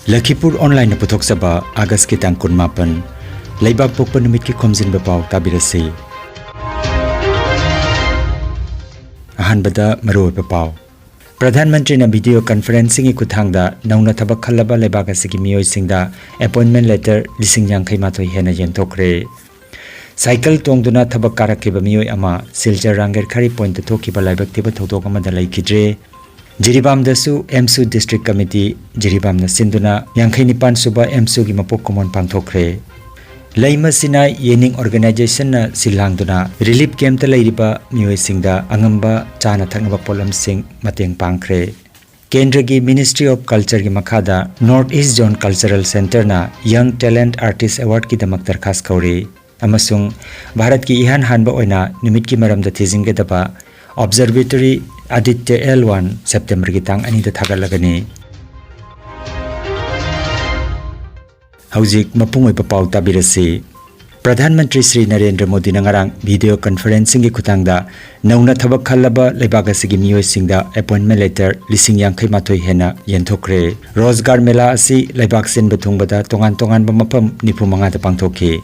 Lakhipuronline puthok saba August ki tang kunmapan Laibak pokpa numit ki Khomjinba Pao tabirasi Ahanbada maruoiba Pao Pradhan Mantri na video conferencing ikuthangda nauna thabak khallaba laibak asigi miyoi singda appointment letter lising yankhai mathoi hena yenthokre Cycle tongduna thabak karakiba miyoi ama silchar rangirkhari point thokiba laibak tiba thodok amada laikidre Jiribam AMSU District Committee Jiribam na sinduna yankhai nipan suba AMSU gi mapok komon pangthokre Laima sina yening organization na silangduna relief camp ta leiriba miyoi singda angamba chana thaknaba polam sing mateng pangkhre Kendra gi Ministry of Culture gi makhada North East Zone Cultural Center na Young Talent Artist Award ki damak darkhas kauri amasung Bharat ki ihan hanba oina numit ki maramda thijingedaba Observatory aditya L1 September ki tang ani da thagalagani Haujik mapungoi papau tabirasi Pradhan Mantri Sri Narendra Modi nangarang video conferencing ki khutangda nauna thabak khallaba leibak asigi miyoi singda appointment letter lising yankhai mathoi hena yenthokre rozgar mela asi leibak sin bathungbada tongan ba mafam nifumanga da pangthoki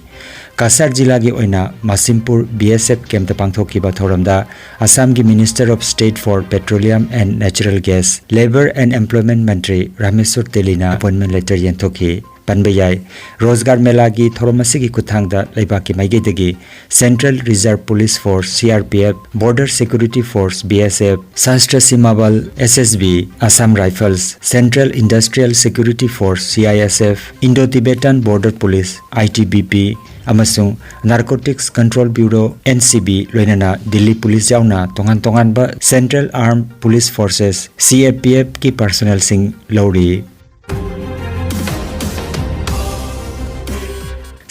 Kasar jila gi oina Masimpur BSF camp ta pangthoki ba thoramda Assam gi Minister of State for Petroleum and Natural Gas Labor and Employment Mantri Rameswar Telina appointment letter yenthoki Panbayai rozgar mela gi thoromasi gi kuthangda leibaki maigedagi Central Reserve Police Force CRPF Border Security Force BSF Sastra Simabal SSB Assam Rifles Central Industrial Security Force CISF Indo-Tibetan Border Police ITBP amasung Narcotics Control Bureau NCB loinana Delhi Police jauna tongan ba Central Armed Police Forces CAPF ki personnel sing lori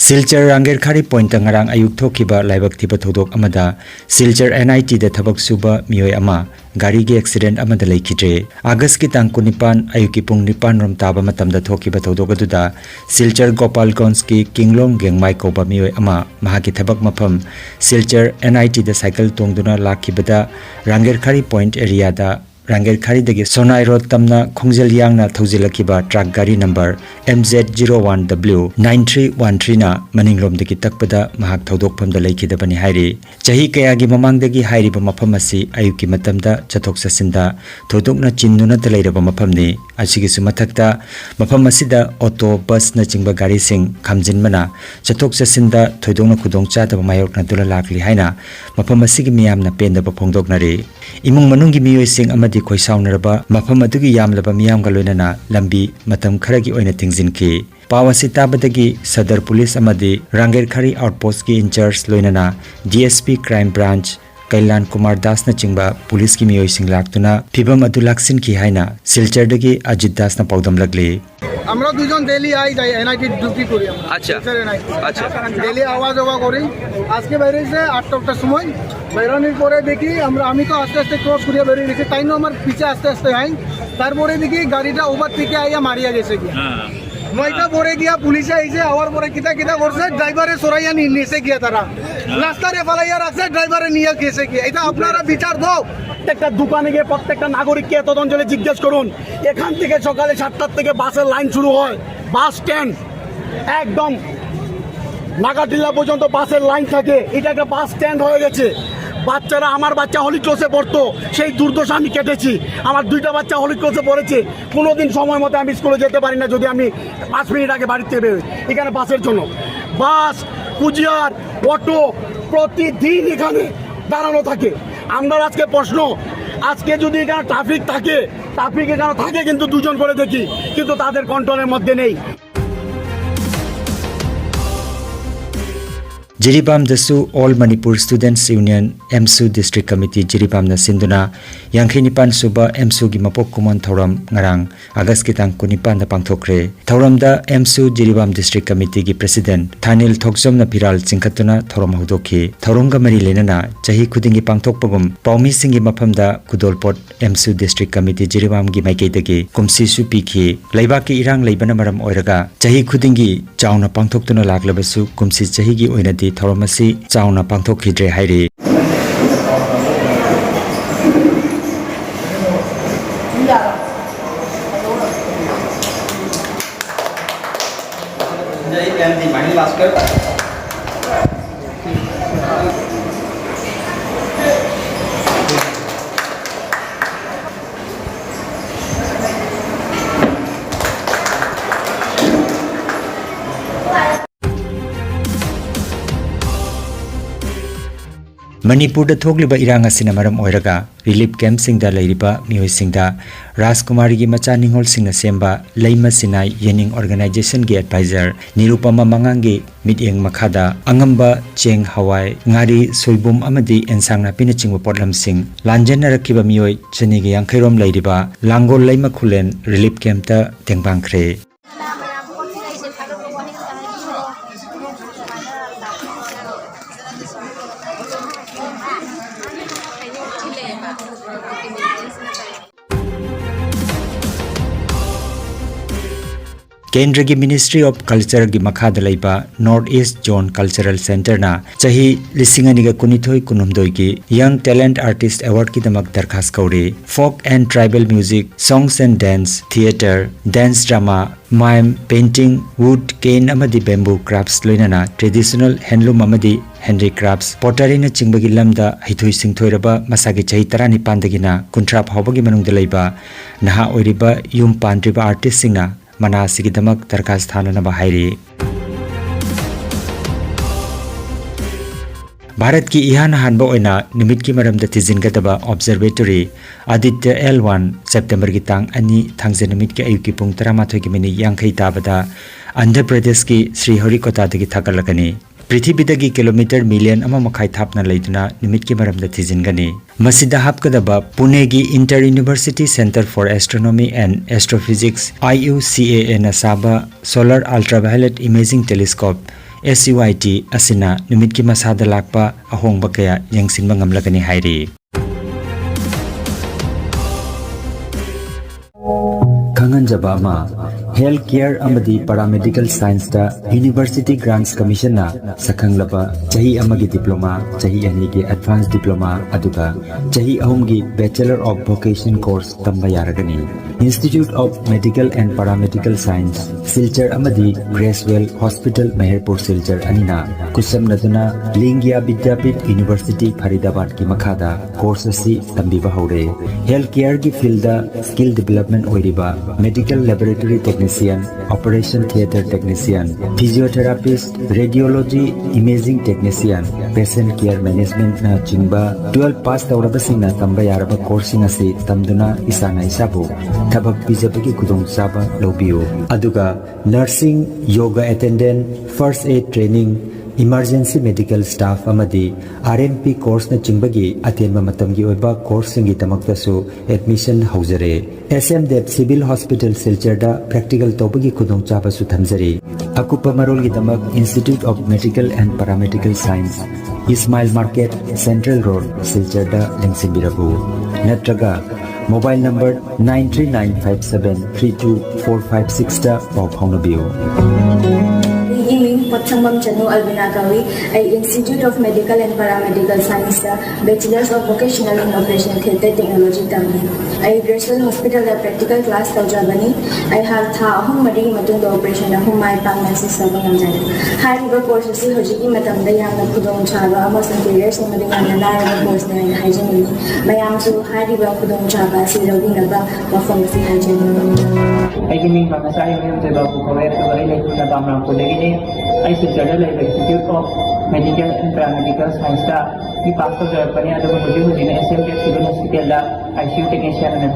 Silchar rangirkhari point ngarang ayuk thokiba laibak thiba thodok amada Silchar NIT da thabak suba miyoi ama gari gi accident amada leikidre August ki tang 9 ayuki pung 9 rom taba matamda thokiba thodok aduda Silchar Gopalganj ki Kinglong Gengmai koba miyoi ama mahaki thabak mafam Silchar NIT da cycle tongduna lakhibada rangirkhari point area da Rangirkhari dagi Sonai Road tamna Khongjel yangna thaujilakiba truck gari number MZ01W9313 na maninglom dagi takpada mahak thaudokphamda leikidabani hairi chahi kayagi mamangdagi hairiba mafam asi ayuki matamda chathok sasinda thodokna chinnuna ta leiraba mafamni asigi sumathakta mafam asida auto bus na chingba gari sing Khomjinbana chathok sasinda thoidongna khudongcha da mayokna dula lakli haina mafam asigi miyamna pendaba phongdoknari imung manunggi miyoi sing amadi khoisaunaraba mafam adugi yamlaba miyamga loinana lambi matam kharagi oina tingzinki pawasi tabadagi Sadar Police amadi Rangirkhari Outpost ki incharge loinana DSP Crime Branch Kailan Kumar Das na chingba police ki miyoi sing laktuna phibam adu laksin ki haina Silchar dagi Ajit Das na paudam lagli আমরা দুজন daily I যাই NIT duty করি আমরা আচ্ছা আচ্ছা daily আওয়া যাওয়া করি আজকে বেরিয়েছে 8টার সময় বেরোনোর পরে দেখি আমি তো আস্তে আস্তে ক্রস করিয়া বেরিয়ে গেছি তাই না আমার পিছে আস্তে আস্তে হয় তারপরে দেখি গাড়িটা ওভার থেকে আইয়া মারিয়া গেছে গিয়া নয়টা পরে গিয়া পুলিশে আইছে আওয়ার পরে কিতা করছে ড্রাইভারে সরাইয়া নিয়েছে গিয়া তারা রাস্তারে ফালাইয়া রাখছে ড্রাইভারে নিয়ে গেছে গিয়া এটা আপনারা বিচার দাও প্রত্যেকটা দোকানে গিয়ে প্রত্যেকটা নাগরিককে তদন্তলে জিজ্ঞেস করুন এখান থেকে সকালে 7টার থেকে বাসের লাইন শুরু হয় বাস স্ট্যান্ড একদম নাগাটিলা পর্যন্ত বাসের লাইন থাকে এটা একটা বাস স্ট্যান্ড হয়ে গেছে বাচ্চারা আমার বাচ্চা হলি ক্রসে পড়তো সেই দুর্দশা আমি কেটেছি আমার 2টা বাচ্চা হলি ক্রসে পড়েছে কোনোদিন সময় মতো আমি স্কুলে যেতে পারি না যদি আমি 5 মিনিট আগে বাড়িতে বেরোই এখানে বাসের জন্য বাস কুজিয়ার অটো প্রতিদিন এখানে দাঁড়ানো থাকে আমরা আজকে প্রশ্ন আজকে যদি এখানে ট্রাফিক এখানে থাকে কিন্তু 2 জন করে দেখি কিন্তু তাদের কন্ট্রোলের মধ্যে নেই Jiribam All Manipur Students Union AMSU District Committee Jiribam na sinduna yankhai nipan suba AMSU gi mapok kumon thoram ngarang August ki tang 9 na pangthokre thoram da AMSU Jiribam District Committee gi President Thanil Thokjom na Piral chingkhatuna thoram hodokhi thoram ga mari lenana chahi khudingi pangthokpagum paumi singi mafam da Kudolpot AMSU District Committee Jiribam gi maikei dagi kumsi su pikhi leiba ki irang leibana maram oiraga chahi khudingi chauna pangthoktuna laklabasu kumsi chahi gi oinadi thoramasi chauna pangthokidre hairi can the Mani Laskar. Manipur da thogliba irang asina maram oiraga relief camp singda leiriba mioi singda Rajkumari gi macha ningol singna semba leima sinai yening organization gi advisor Nirupama Mangangi mityeng makhada angamba cheng hawai ngari soibum amadi ensang na pina chingwa potlam sing lanjana rakiba mioi chani gi yangkhairom leiriba langol leima khulen relief camp ta tengbangkhre Kendra gi Ministry of Culture gi makhada laiba North East Zone Cultural Center na chahi lisingani kunithoi kunumdoi gi Young Talent Artist Award ki damak darkhas kauri folk and tribal music, songs and dance, theater, dance drama, mime, painting, wood, cane amadi bamboo crafts loinana traditional handloom amadi handicrafts pottery na chingbagi lamda hithoi singthoiraba masagi chahi 19 dagina kuntra phawbagi manungda laiba naha oiriba yum pandriba artist singna mana sigidamak darkas thanana bahairi Bharat ki ihan hanba oina nimit ki maramda tijingadaba observatory aditya L1 September gi tang ani thangje nimit ki ayuki pung 13 gi mini yangkhai tabada Andhra Pradesh ki Sriharikota dagi thakalakani Prithibidagi kilometer million ama makhai thapna leiduna nimit ki maramda tijingani masida hapkadaba Pune gi Inter University Center for Astronomy and Astrophysics IUCAA na saba Solar Ultraviolet Imaging Telescope SUIT asina nimit ki masada lakpa ahongba kaya yangsinba ngamlakani hairi Kangan Jabama Health Care amadi Paramedical Science da University Grants Commission na sakanglaba chahi amagi diploma chahi anigi advanced diploma aduga chahi ahumgi Bachelor of Vocation course tamba yaragani Institute of Medical and Paramedical Science Silchar amadi Gracewell Hospital Meherpur Silchar anina kusam naduna Lingya Vidyapit University Faridabad ki makhada course asi tambiba haure Health Care gi field da skill development oiriba Medical Laboratory Technician, Operation Theatre Technician, Physiotherapist, Radiology Imaging Technician, Patient Care Management na chingba 12 pass tawrabasing na tamba yaraba coursing asi tamduna isana isabu thabak pijabagi kudong saba lobiyo aduga nursing, yoga attendant, first aid training Emergency Medical Staff amadi RMP course na chingbagi atenba matamgi oiba course singi tamaktasu admission haujare SMDEP Civil Hospital Silchar da practical tobagi kudong chaba su thamjari akupa marol gi damak Institute of Medical and Paramedical Science Ismail Market Central Road Silchar da lengsimbirabu natraga mobile number 9395732456 da pau phaunabiu Potchambam Chanu Albinagawi, Institute of Medical and Paramedical Science, Bachelors of Vocational in Operation Theatre Technology Tamni. Gracewell Hospital practical class Taujabani. I have Tha Hum Madi Matun Operation Humai Pangasi Sabangan. High river courses Hojiki Matamda Yana Kudong Chava, Amos and Barriers and Madinana course and hygiene. Mayamsu High River Kudong Chava, Silovina, Pharmacy hygiene. I can make my side of the Damra Pulegini. I Silchar Institute of Medical and Paramedical Science the pastor Japani and the SMDEP Civil Hospital ICU technician and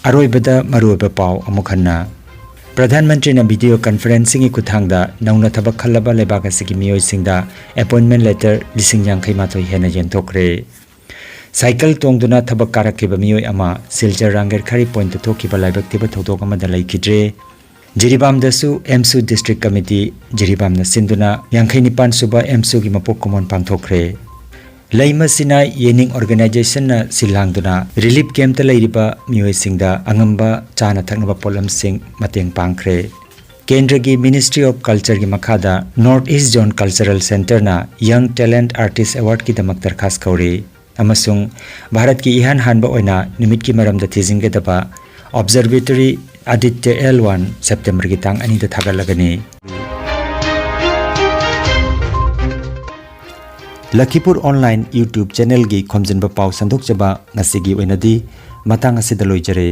Aroibada Maruba Pao Amukhanna Pradhan Mantri na video conferencing ki kuthangda nauna thabak khalaba lebaga sigi mioi singda appointment letter lising yangkhai mathoi hena yentokre Cycle tongduna thabak karakhiba mioi ama silchar rangirkhari point to thokiba laibak tiba thodok amada laikidre Jiribam dasu AMSU District Committee Jiribam na sinduna yangkhai nipan suba AMSU gi mapok common pangthokre Laima sina yening organization na silangduna relief camp ta lairiba mioi singda angamba chana thaknaba polam sing mateng pangkhre Kendra gi Ministry of Culture gi makhada North East Zone Cultural Center na Young Talent Artist Award ki damak darkhas kauri amasung Bharat ki ihan hanba oina nimit ki maramda thijingge daba observatory aditya L1 September ki tang ani da thagalagani Lakhipur online YouTube channel gi Khomjinba Pao sandok jaba ngasigi oinadi matang asidaloi jare